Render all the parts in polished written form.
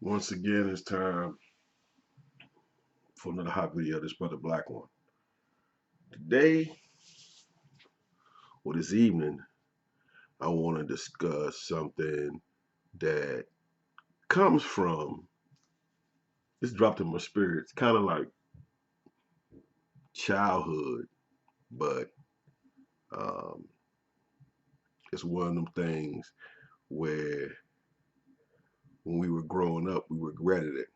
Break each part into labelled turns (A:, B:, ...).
A: Once again, it's time for another hot video. This brother Black one. Today or this evening, I want to discuss something that comes from. It's dropped in my spirit. It's kind of like childhood, but um, it's one of them things where when we were growing up, we regretted it,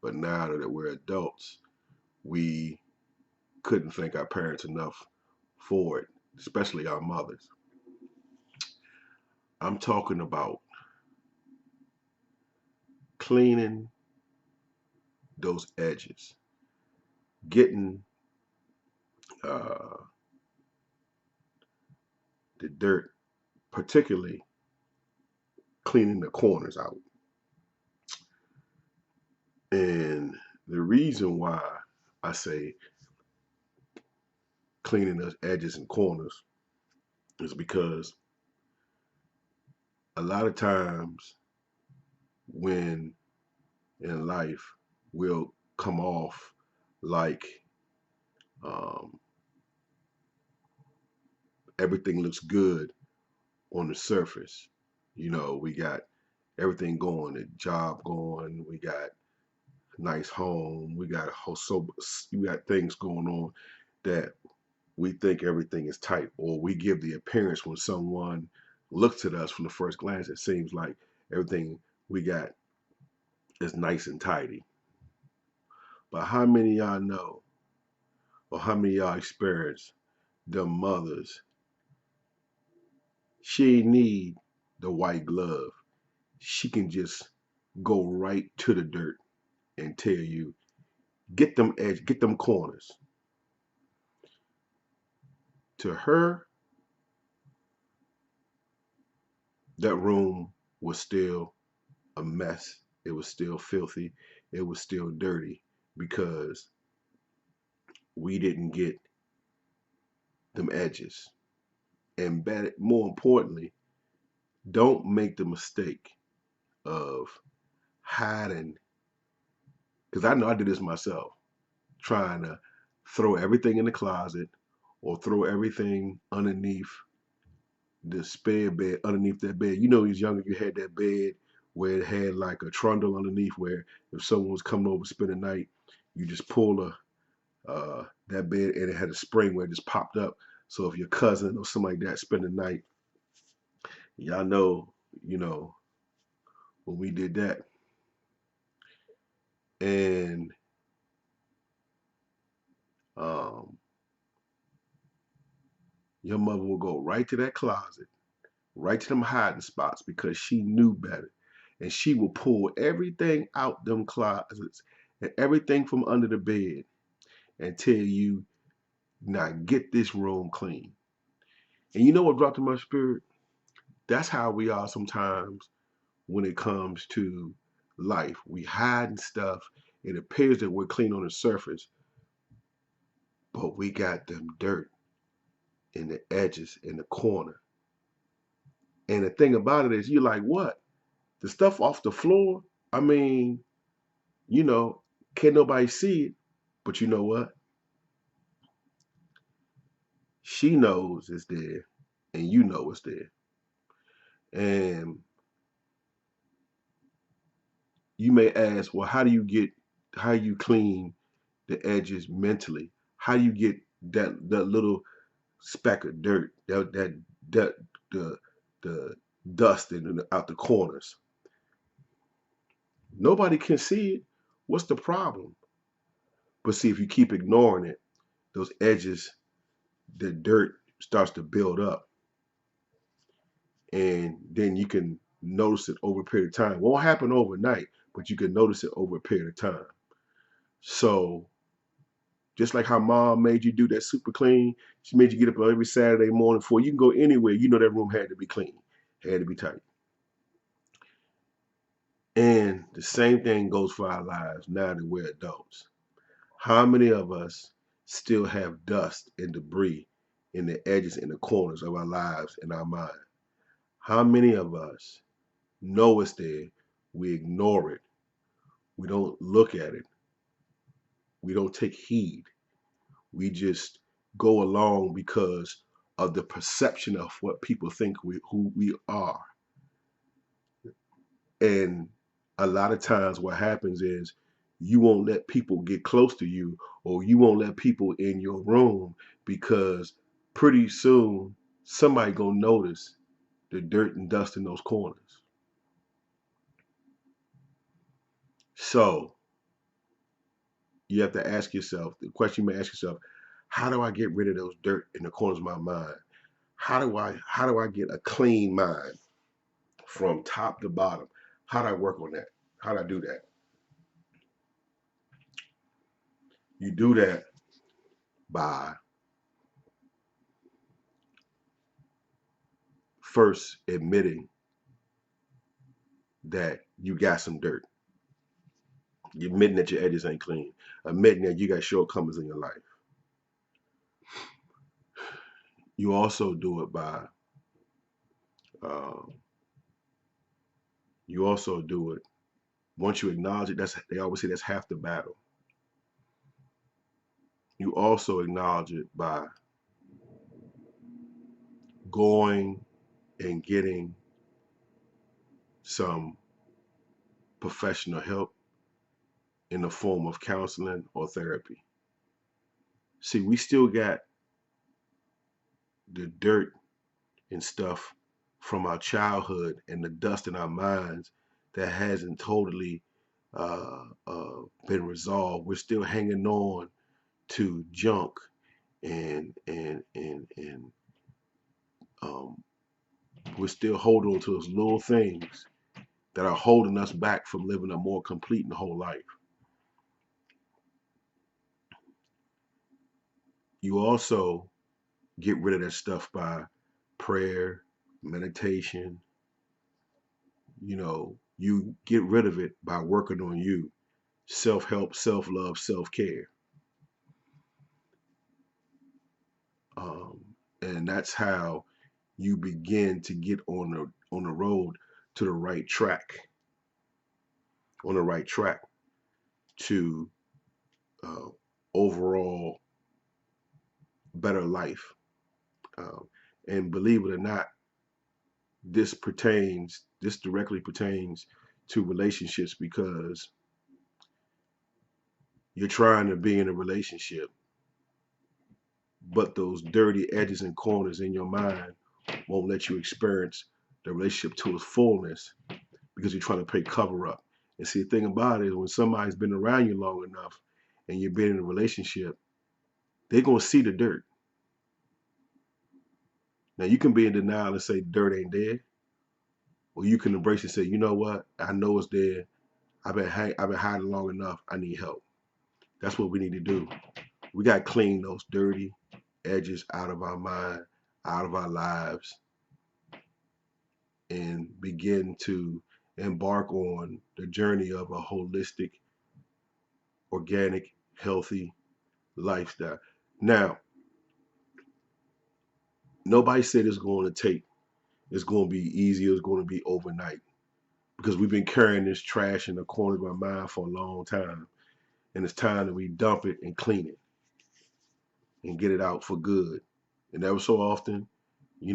A: but now that we're adults, we couldn't thank our parents enough for it, especially our mothers. I'm talking about cleaning those edges, getting uh, the dirt, particularly cleaning the corners out. And the reason why I say cleaning those edges and corners is because a lot of times when in life we'll come off like um, everything looks good on the surface. You know, we got everything going, the job going, we got nice home, we got a whole so we got things going on that we think everything is tight, or we give the appearance when someone looks at us from the first glance, it seems like everything we got is nice and tidy. But how many of y'all know, or how many of y'all experience the mothers? She ain't need the white glove. She can just go right to the dirt and tell you, get them edge, get them corners. To her, that room was still a mess. It was still filthy. It was still dirty because we didn't get them edges. And better, more importantly, don't make the mistake of hiding. Because I know I did this myself, trying to throw everything in the closet or throw everything underneath the spare bed, underneath that bed. You know, as younger, you had that bed where it had like a trundle underneath, where if someone was coming over to spend the night, you just pull that bed, and it had a spring where it just popped up. So if your cousin or something like that spend the night, y'all know, you know, when we did that, and um, your mother will go right to that closet, right to them hiding spots because she knew better, and she will pull everything out them closets and everything from under the bed and tell you, now get this room clean. And you know what dropped in my spirit? That's how we are sometimes when it comes to life. We hiding stuff. It appears that we're clean on the surface, but we got them dirt in the edges, in the corner. And the thing about it is, you're like, what? The stuff off the floor? I mean, you know, can't nobody see it. But you know what? She knows it's there, and you know it's there. And you may ask, well, how do you clean the edges mentally? How do you get that little speck of dirt, that the the dust out the corners? Nobody can see it. What's the problem? But see, if you keep ignoring it, those edges, the dirt starts to build up, and then you can notice it over a period of time. It won't happen overnight, but you can notice it over a period of time. So just like how mom made you do that super clean, she made you get up every Saturday morning before you can go anywhere. You know that room had to be clean, had to be tight. And the same thing goes for our lives now that we're adults. How many of us still have dust and debris in the edges and the corners of our lives and our mind? How many of us know it's there, we ignore it, We don't look at it. We don't take heed. We just go along because of the perception of what people think who we are. And a lot of times what happens is you won't let people get close to you, or you won't let people in your room, because pretty soon somebody gonna notice the dirt and dust in those corners. So you have to ask yourself, the question you may ask yourself, how do I get rid of those dirt in the corners of my mind? How do I get a clean mind from top to bottom? How do I work on that? How do I do that? You do that by first admitting that you got some dirt. You're admitting that your edges ain't clean. Admitting that you got shortcomings in your life. You also do it by, um, you also do it, once you acknowledge it, they always say that's half the battle. You also acknowledge it by going and getting some professional help in the form of counseling or therapy. See, we still got the dirt and stuff from our childhood and the dust in our minds that hasn't totally been resolved. We're still hanging on to junk and um, we're still holding on to those little things that are holding us back from living a more complete and whole life. You also get rid of that stuff by prayer, meditation. You get rid of it by working on you. Self-help, self-love, self-care. Um, and that's how you begin to get on the road to the right track, on the right track to uh, overall better life. Um, and believe it or not, this directly pertains to relationships, because you're trying to be in a relationship, but those dirty edges and corners in your mind won't let you experience the relationship to its fullness, because you're trying to play cover up. And see, the thing about it is, when somebody's been around you long enough and you've been in a relationship, they're going to see the dirt. Now, you can be in denial and say dirt ain't there, or you can embrace it and say, you know what? I know it's there. I've been hiding long enough. I need help. That's what we need to do. We got to clean those dirty edges out of our mind, out of our lives, and begin to embark on the journey of a holistic, organic, healthy lifestyle. Now, nobody said it's going to be easy, it's going to be overnight, because we've been carrying this trash in the corner of our mind for a long time. And it's time that we dump it and clean it and get it out for good. And every so often, you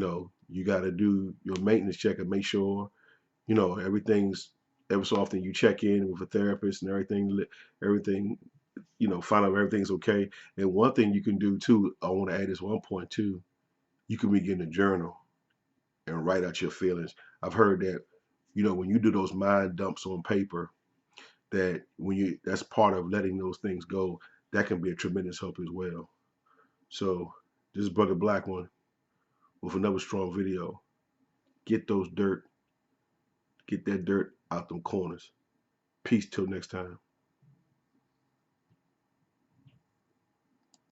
A: got to do your maintenance check and make sure, everything's, every so often you check in with a therapist and everything, find out if everything's okay. And one thing you can do too, I want to add this one point too, you can begin to journal and write out your feelings. I've heard that, when you do those mind dumps on paper, that's part of letting those things go. That can be a tremendous help as well. So this is Brother Black One with another strong video. Get those dirt, get that dirt out them corners. Peace till next time.